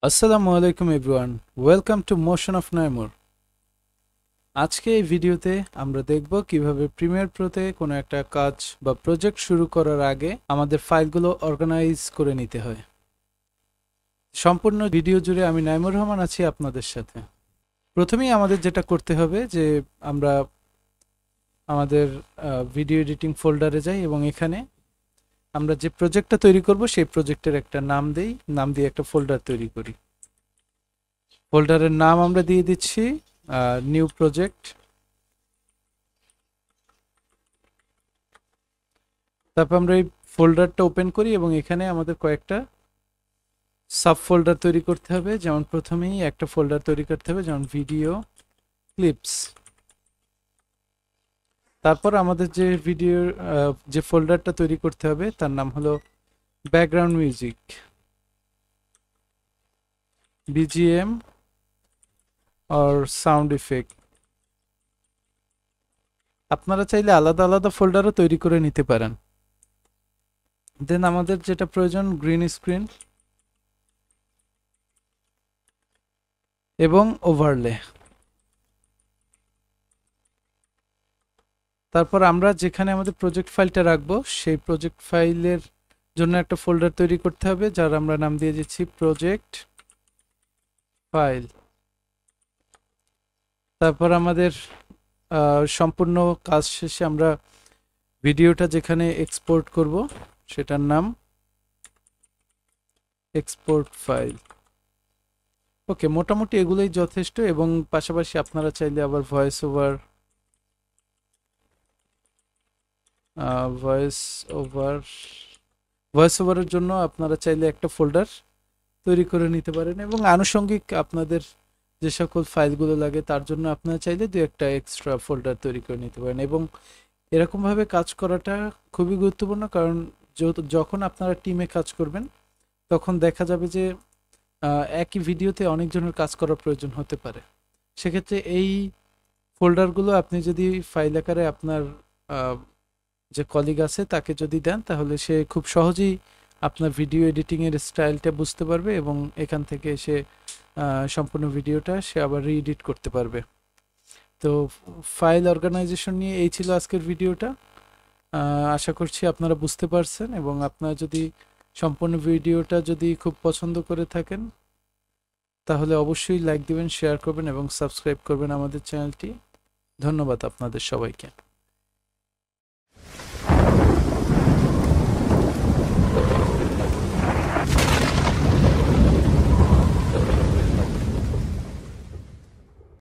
আসসালামু আলাইকুম everyone, welcome to motion of Naimur. আজকে এই ভিডিওতে আমরা দেখব কিভাবে প্রিমিয়ার প্রোতে কোনো একটা কাজ বা প্রজেক্ট শুরু করার আগে আমাদের ফাইলগুলো অর্গানাইজ করে নিতে হয়। সম্পূর্ণ ভিডিও জুড়ে আমি নাইমুর রহমান আছি আপনাদের সাথে। প্রথমেই আমাদের যেটা করতে হবে যে আমরা আমাদের ভিডিও এডিটিং ফোল্ডারে যাই এবং এখানে আমরা যে প্রজেক্টটা তৈরি করব সেই প্রজেক্টের একটা নাম দেই, নাম দিয়ে একটা ফোল্ডার তৈরি করি। ফোল্ডারের নাম আমরা দিয়ে দিচ্ছি নিউ প্রজেক্ট। তারপর আমরা এই ফোল্ডারটা ওপেন করি এবং এখানে আমাদের কয়েকটা সাব ফোল্ডার তৈরি করতে হবে। যেমন প্রথমেই একটা ফোল্ডার তৈরি করতে হবে, যেমন ভিডিও ক্লিপস। তারপর আমাদের যে ভিডিওর যে ফোল্ডারটা তৈরি করতে হবে তার নাম হলো ব্যাকগ্রাউন্ড মিউজিক, বিজিএম আর সাউন্ড ইফেক্ট। আপনারা চাইলে আলাদা আলাদা ফোল্ডারও তৈরি করে নিতে পারেন। দেন আমাদের যেটা প্রয়োজন গ্রিন স্ক্রিন এবং ওভারলে। তারপর আমরা যেখানে আমাদের প্রজেক্ট ফাইলটা রাখবো সেই প্রজেক্ট ফাইলের জন্য একটা ফোল্ডার তৈরি করতে হবে, যার আমরা নাম দিয়ে দিচ্ছি প্রজেক্ট ফাইল। তারপর আমাদের সম্পূর্ণ কাজ শেষে আমরা ভিডিওটা যেখানে এক্সপোর্ট করব সেটার নাম এক্সপোর্ট ফাইল। ওকে, মোটামুটি এগুলোই যথেষ্ট। এবং পাশাপাশি আপনারা চাইলে আবার ভয়েস ওভারের জন্য আপনারা চাইলে একটা ফোল্ডার তৈরি করে নিতে পারেন, এবং আনুষঙ্গিক আপনাদের যে সকল ফাইলগুলো লাগে তার জন্য আপনারা চাইলে দু একটা এক্সট্রা ফোল্ডার তৈরি করে নিতে পারেন। এবং এরকমভাবে কাজ করাটা খুবই গুরুত্বপূর্ণ, কারণ যখন আপনারা টিমে কাজ করবেন তখন দেখা যাবে যে একই ভিডিওতে অনেকজনের কাজ করার প্রয়োজন হতে পারে। সেক্ষেত্রে এই ফোল্ডারগুলো আপনি যদি ফাইল আকারে আপনার যে কলিগ আছে তাকে যদি দেন, তাহলে সে খুব সহজেই আপনার ভিডিও এডিটিংয়ের স্টাইলটা বুঝতে পারবে এবং এখান থেকে সে সম্পূর্ণ ভিডিওটা সে আবার রিএডিট করতে পারবে। তো ফাইল অর্গানাইজেশন নিয়ে এই ছিল আজকের ভিডিওটা। আশা করছি আপনারা বুঝতে পারছেন, এবং আপনারা যদি সম্পূর্ণ ভিডিওটা যদি খুব পছন্দ করে থাকেন তাহলে অবশ্যই লাইক দিবেন, শেয়ার করবেন এবং সাবস্ক্রাইব করবেন আমাদের চ্যানেলটি। ধন্যবাদ আপনাদের সবাইকে।